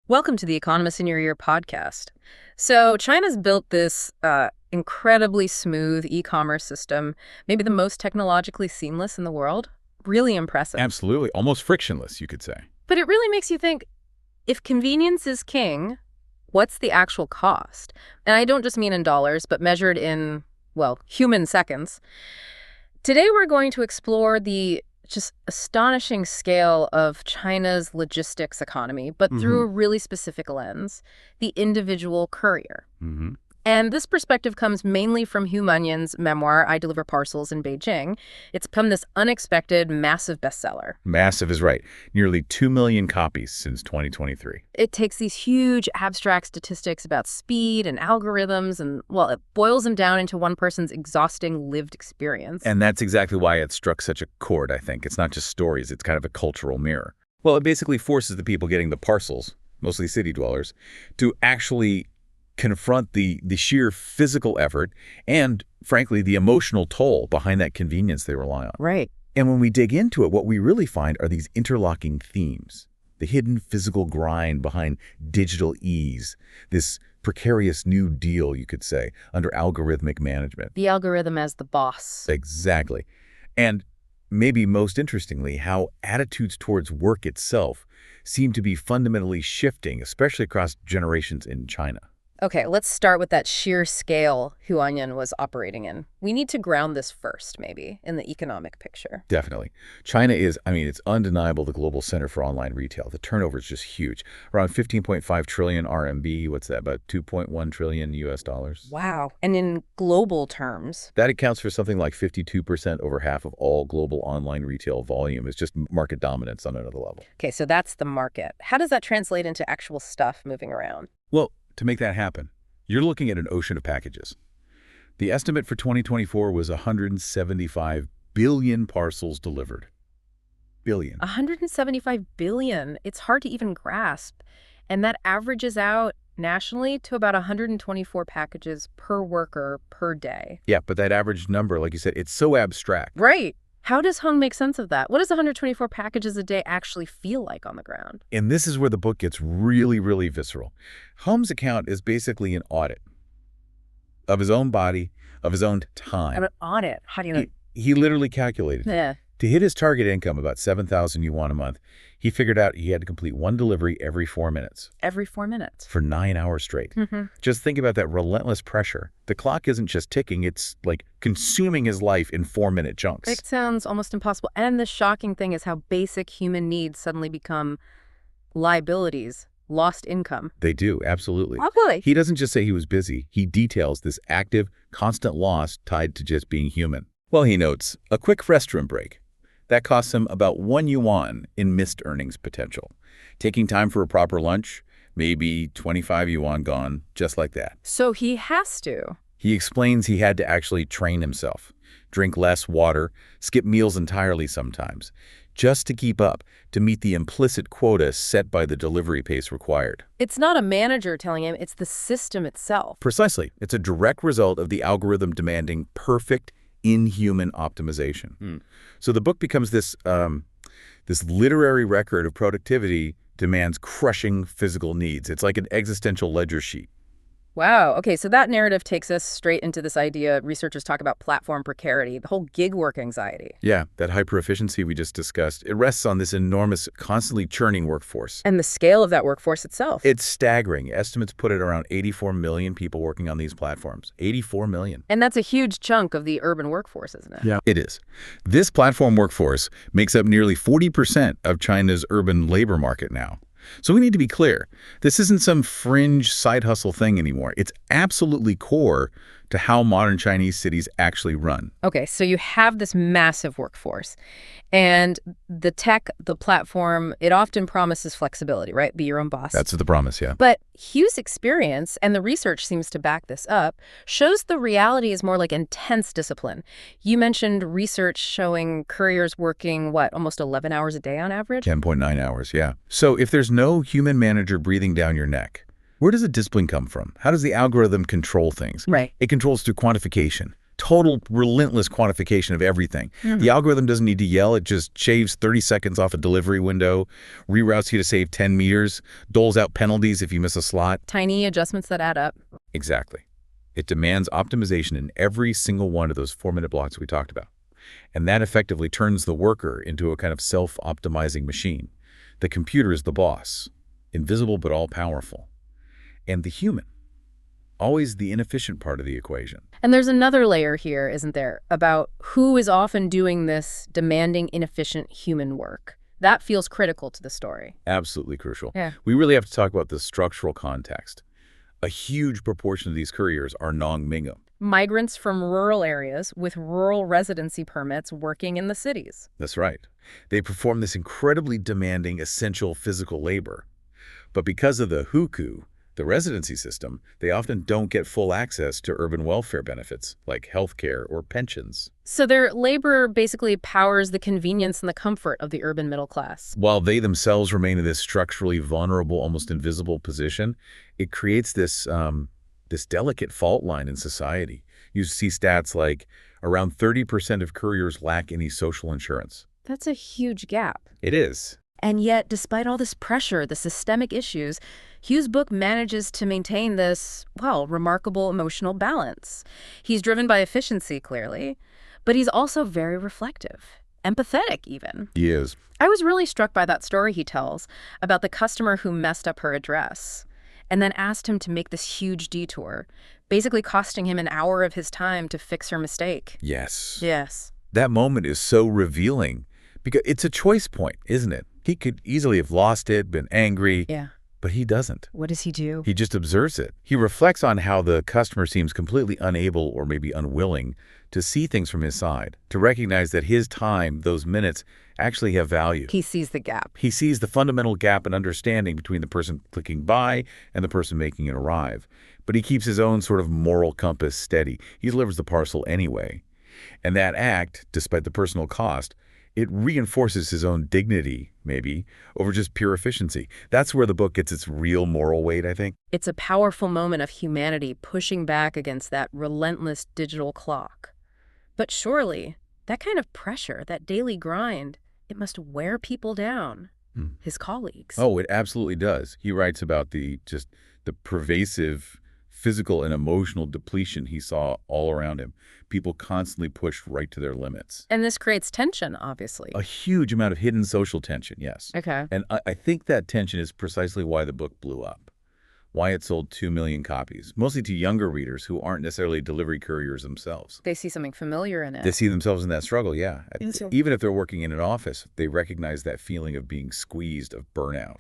Welcome to the Economist in Your Ear podcast. So China's built this incredibly smooth e-commerce system, maybe the most technologically seamless in the world. Really impressive. Absolutely. Almost frictionless, you could say. But it really makes you think, if convenience is king, what's the actual cost? And I don't just mean in dollars, but measured in, well, human seconds. Today we're going to explore the just astonishing scale of China's logistics economy, but through a really specific lens, the individual courier. And this perspective comes mainly from Hugh Munyon's memoir, I Deliver Parcels in Beijing. It's become this unexpected, massive bestseller. Massive is right. Nearly 2 million copies since 2023. It takes these huge abstract statistics about speed and algorithms, and, well, it boils them down into one person's exhausting lived experience. And that's exactly why it struck such a chord, I think. It's not just stories, it's kind of a cultural mirror. Well, it basically forces the people getting the parcels, mostly city dwellers, to actually confront the sheer physical effort and, frankly, the emotional toll behind that convenience they rely on. Right. And when we dig into it, what we really find are these interlocking themes, the hidden physical grind behind digital ease, this precarious new deal, you could say, under algorithmic management. The algorithm as the boss. Exactly. And maybe most interestingly, how attitudes towards work itself seem to be fundamentally shifting, especially across generations in China. Okay, let's start with that sheer scale Hugh Munyon was operating in. We need to ground this first, maybe, in the economic picture. Definitely. China is, it's undeniable, the global center for online retail. The turnover is just huge. Around 15.5 trillion RMB. What's that, about 2.1 trillion US dollars? Wow. And in global terms? That accounts for something like 52%, over half of all global online retail volume. It's just market dominance on another level. Okay, so that's the market. How does that translate into actual stuff moving around? Well, to make that happen, you're looking at an ocean of packages. The estimate for 2024 was 175 billion parcels delivered. Billion. 175 billion. It's hard to even grasp. And that averages out nationally to about 124 packages per worker per day. Yeah, but that average number, like you said, it's so abstract. Right. How does Hung make sense of that? What does 124 packages a day actually feel like on the ground? And this is where the book gets really, really visceral. Hung's account is basically an audit of his own body, of his own time. An audit? How do you know? He literally calculated. Yeah. To hit his target income, about 7,000 yuan a month, he figured out he had to complete one delivery every 4 minutes. Every 4 minutes. For 9 hours straight. Just think about that relentless pressure. The clock isn't just ticking, it's like consuming his life in 4-minute chunks. It sounds almost impossible. And the shocking thing is how basic human needs suddenly become liabilities, lost income. They do, absolutely. Oh, really? He doesn't just say he was busy. He details this active, constant loss tied to just being human. Well, he notes, a quick restroom break. That costs him about 1 yuan in missed earnings potential. Taking time for a proper lunch, maybe 25 yuan gone, just like that. So he has to. He explains he had to actually train himself, drink less water, skip meals entirely sometimes, just to keep up, to meet the implicit quota set by the delivery pace required. It's not a manager telling him, it's the system itself. Precisely. It's a direct result of the algorithm demanding perfect, inhuman optimization. So the book becomes this literary record of productivity demands crushing physical needs. It's like an existential ledger sheet. Wow. Okay, so that narrative takes us straight into this idea researchers talk about platform precarity, the whole gig work anxiety. Yeah, that hyper-efficiency we just discussed, it rests on this enormous, constantly churning workforce. And the scale of that workforce itself. It's staggering. Estimates put it around 84 million people working on these platforms. 84 million. And that's a huge chunk of the urban workforce, isn't it? Yeah, it is. This platform workforce makes up nearly 40% of China's urban labor market now. So we need to be clear. This isn't some fringe side hustle thing anymore. It's absolutely core to how modern Chinese cities actually run. Okay, so you have this massive workforce. And the tech, the platform, it often promises flexibility, right? Be your own boss. That's the promise, yeah. But Hugh's experience, and the research seems to back this up, shows the reality is more like intense discipline. You mentioned research showing couriers working, almost 11 hours a day on average? 10.9 hours, yeah. So if there's no human manager breathing down your neck, where does the discipline come from? How does the algorithm control things? Right. It controls through quantification, total relentless quantification of everything. The algorithm doesn't need to yell. It just shaves 30 seconds off a delivery window, reroutes you to save 10 meters, doles out penalties if you miss a slot. Tiny adjustments that add up. Exactly. It demands optimization in every single one of those 4-minute blocks we talked about. And that effectively turns the worker into a kind of self-optimizing machine. The computer is the boss, invisible but all-powerful. And the human, always the inefficient part of the equation. And there's another layer here, isn't there, about who is often doing this demanding, inefficient human work. That feels critical to the story. Absolutely crucial. Yeah. We really have to talk about the structural context. A huge proportion of these couriers are non-Mingo. Migrants from rural areas with rural residency permits working in the cities. That's right. They perform this incredibly demanding, essential physical labor. But because of the hukou, the residency system, they often don't get full access to urban welfare benefits like healthcare or pensions. So their labor basically powers the convenience and the comfort of the urban middle class. While they themselves remain in this structurally vulnerable, almost invisible position, it creates this delicate fault line in society. You see stats like around 30% of couriers lack any social insurance. That's a huge gap. It is. And yet, despite all this pressure, the systemic issues, Hugh's book manages to maintain this, well, remarkable emotional balance. He's driven by efficiency, clearly, but he's also very reflective, empathetic even. He is. I was really struck by that story he tells about the customer who messed up her address and then asked him to make this huge detour, basically costing him an hour of his time to fix her mistake. Yes. Yes. That moment is so revealing because it's a choice point, isn't it? He could easily have lost it, been angry. Yeah. But he doesn't. What does he do? He just observes it. He reflects on how the customer seems completely unable or maybe unwilling to see things from his side, to recognize that his time, those minutes, actually have value. He sees the gap. He sees the fundamental gap in understanding between the person clicking by and the person making it arrive. But he keeps his own sort of moral compass steady. He delivers the parcel anyway. And that act, despite the personal cost, it reinforces his own dignity, maybe, over just pure efficiency. That's where the book gets its real moral weight, I think. It's a powerful moment of humanity pushing back against that relentless digital clock. But surely, that kind of pressure, that daily grind, it must wear people down, his colleagues. Oh, it absolutely does. He writes about the pervasive physical and emotional depletion he saw all around him. People constantly pushed right to their limits. And this creates tension, obviously. A huge amount of hidden social tension, yes. Okay. And I think that tension is precisely why the book blew up, why it sold 2 million copies, mostly to younger readers who aren't necessarily delivery couriers themselves. They see something familiar in it. They see themselves in that struggle, yeah. So. Even if they're working in an office, they recognize that feeling of being squeezed, of burnout.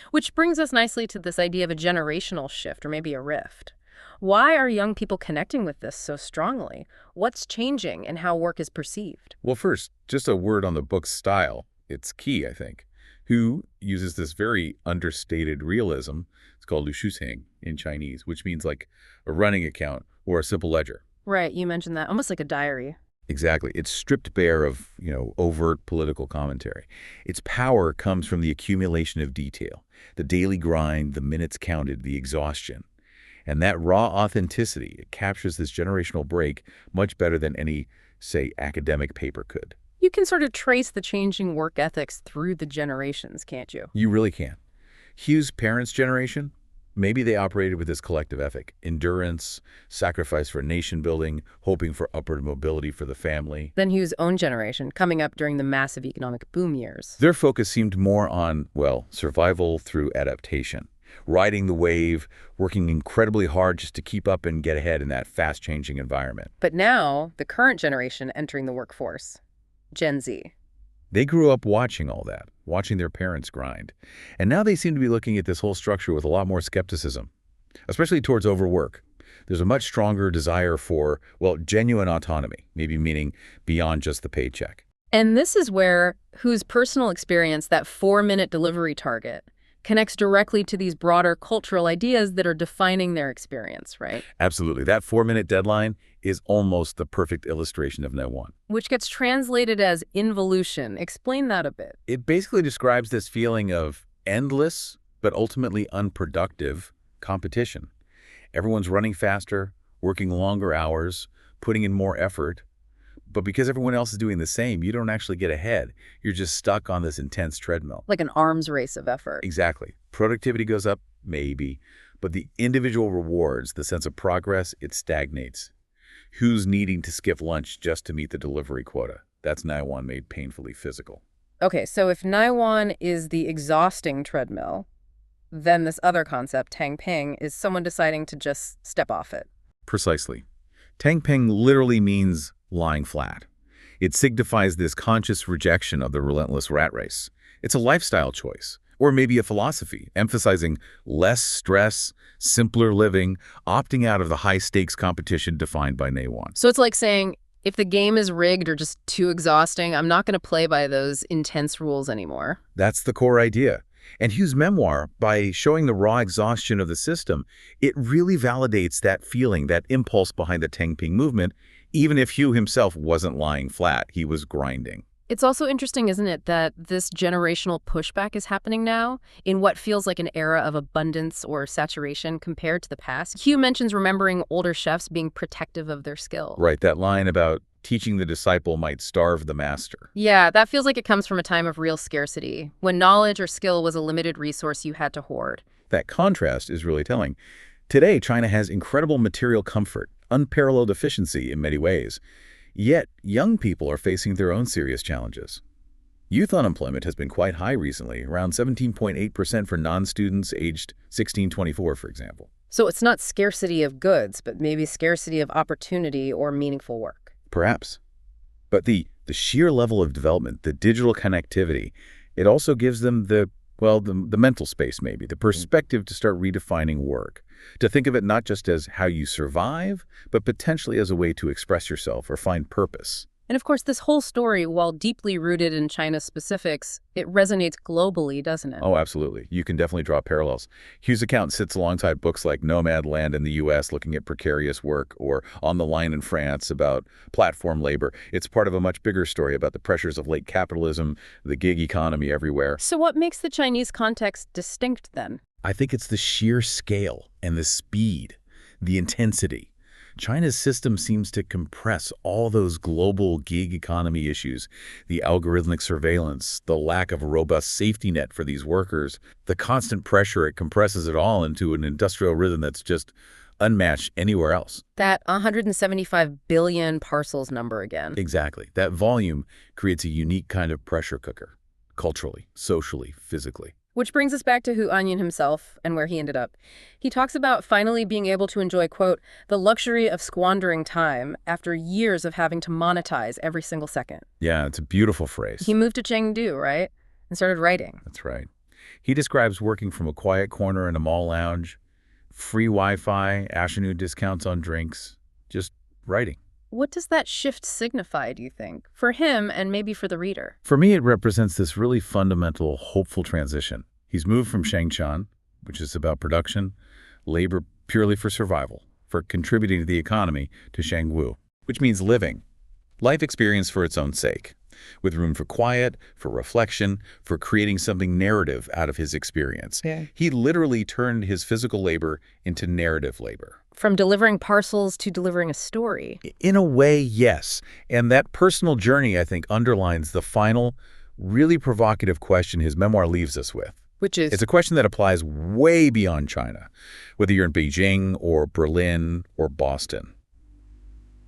Which brings us nicely to this idea of a generational shift, or maybe a rift. Why are young people connecting with this so strongly? What's changing in how work is perceived? Well, first, just a word on the book's style. It's key, I think. Hu uses this very understated realism. It's called Lu Shusheng in Chinese, which means like a running account or a simple ledger. Right, you mentioned that. Almost like a diary. Exactly. It's stripped bare of, overt political commentary. Its power comes from the accumulation of detail, the daily grind, the minutes counted, the exhaustion. And that raw authenticity, it captures this generational break much better than any, say, academic paper could. You can sort of trace the changing work ethics through the generations, can't you? You really can. Hugh's parents' generation, maybe they operated with this collective ethic, endurance, sacrifice for nation building, hoping for upward mobility for the family. Then Hugh's own generation, coming up during the massive economic boom years. Their focus seemed more on, well, survival through adaptation. Riding the wave, working incredibly hard just to keep up and get ahead in that fast-changing environment. But now, the current generation entering the workforce, Gen Z. They grew up watching all that, watching their parents grind. And now they seem to be looking at this whole structure with a lot more skepticism, especially towards overwork. There's a much stronger desire for, well, genuine autonomy, maybe meaning beyond just the paycheck. And this is where Hu's personal experience, that 4-minute delivery target, connects directly to these broader cultural ideas that are defining their experience, right? Absolutely. That 4-minute deadline is almost the perfect illustration of No. 1. Which gets translated as involution. Explain that a bit. It basically describes this feeling of endless, but ultimately unproductive competition. Everyone's running faster, working longer hours, putting in more effort. But because everyone else is doing the same, you don't actually get ahead. You're just stuck on this intense treadmill. Like an arms race of effort. Exactly. Productivity goes up, maybe. But the individual rewards, the sense of progress, it stagnates. Who's needing to skip lunch just to meet the delivery quota? That's Naiwan made painfully physical. Okay, so if Naiwan is the exhausting treadmill, then this other concept, tangping, is someone deciding to just step off it. Precisely. Tangping literally means lying flat. It signifies this conscious rejection of the relentless rat race. It's a lifestyle choice, or maybe a philosophy, emphasizing less stress, simpler living, opting out of the high-stakes competition defined by Naiwan. So it's like saying, if the game is rigged or just too exhausting, I'm not going to play by those intense rules anymore. That's the core idea. And Hugh's memoir, by showing the raw exhaustion of the system, it really validates that feeling, that impulse behind the Tangping movement, even if Hugh himself wasn't lying flat, he was grinding. It's also interesting, isn't it, that this generational pushback is happening now in what feels like an era of abundance or saturation compared to the past. Hugh mentions remembering older chefs being protective of their skill. Right, that line about teaching the disciple might starve the master. Yeah, that feels like it comes from a time of real scarcity, when knowledge or skill was a limited resource you had to hoard. That contrast is really telling. Today, China has incredible material comfort, unparalleled efficiency in many ways. Yet, young people are facing their own serious challenges. Youth unemployment has been quite high recently, around 17.8% for non-students aged 16-24, for example. So it's not scarcity of goods, but maybe scarcity of opportunity or meaningful work. Perhaps. But the sheer level of development, the digital connectivity, it also gives them the mental space maybe, the perspective to start redefining work, to think of it not just as how you survive, but potentially as a way to express yourself or find purpose. And of course, this whole story, while deeply rooted in China's specifics, it resonates globally, doesn't it? Oh, absolutely. You can definitely draw parallels. Hugh's account sits alongside books like Nomad Land in the U.S., looking at precarious work, or On the Line in France, about platform labor. It's part of a much bigger story about the pressures of late capitalism, the gig economy everywhere. So what makes the Chinese context distinct, then? I think it's the sheer scale and the speed, the intensity. China's system seems to compress all those global gig economy issues, the algorithmic surveillance, the lack of a robust safety net for these workers, the constant pressure. It compresses it all into an industrial rhythm that's just unmatched anywhere else. That 175 billion parcels number again. Exactly. That volume creates a unique kind of pressure cooker, culturally, socially, physically. Which brings us back to Hu Anyan himself and where he ended up. He talks about finally being able to enjoy, quote, the luxury of squandering time after years of having to monetize every single second. Yeah, it's a beautiful phrase. He moved to Chengdu, right? And started writing. That's right. He describes working from a quiet corner in a mall lounge, free Wi-Fi, afternoon discounts on drinks, just writing. What does that shift signify, do you think, for him and maybe for the reader? For me, it represents this really fundamental, hopeful transition. He's moved from Shengchan, which is about production, labor purely for survival, for contributing to the economy, to Shangwu, which means living, life experience for its own sake, with room for quiet, for reflection, for creating something narrative out of his experience. Yeah. He literally turned his physical labor into narrative labor. From delivering parcels to delivering a story. In a way, yes. And that personal journey, I think, underlines the final, really provocative question his memoir leaves us with. Which is? It's a question that applies way beyond China, whether you're in Beijing or Berlin or Boston.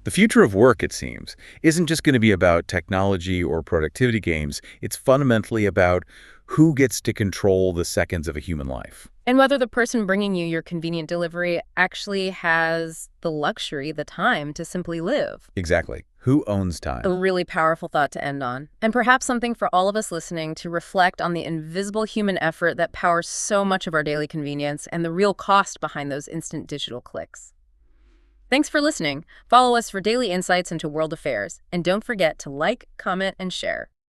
The future of work, it seems, isn't just going to be about technology or productivity gains. It's fundamentally about who gets to control the seconds of a human life. And whether the person bringing you your convenient delivery actually has the luxury, the time to simply live. Exactly. Who owns time? A really powerful thought to end on. And perhaps something for all of us listening to reflect on the invisible human effort that powers so much of our daily convenience and the real cost behind those instant digital clicks. Thanks for listening. Follow us for daily insights into world affairs. And don't forget to like, comment, and share.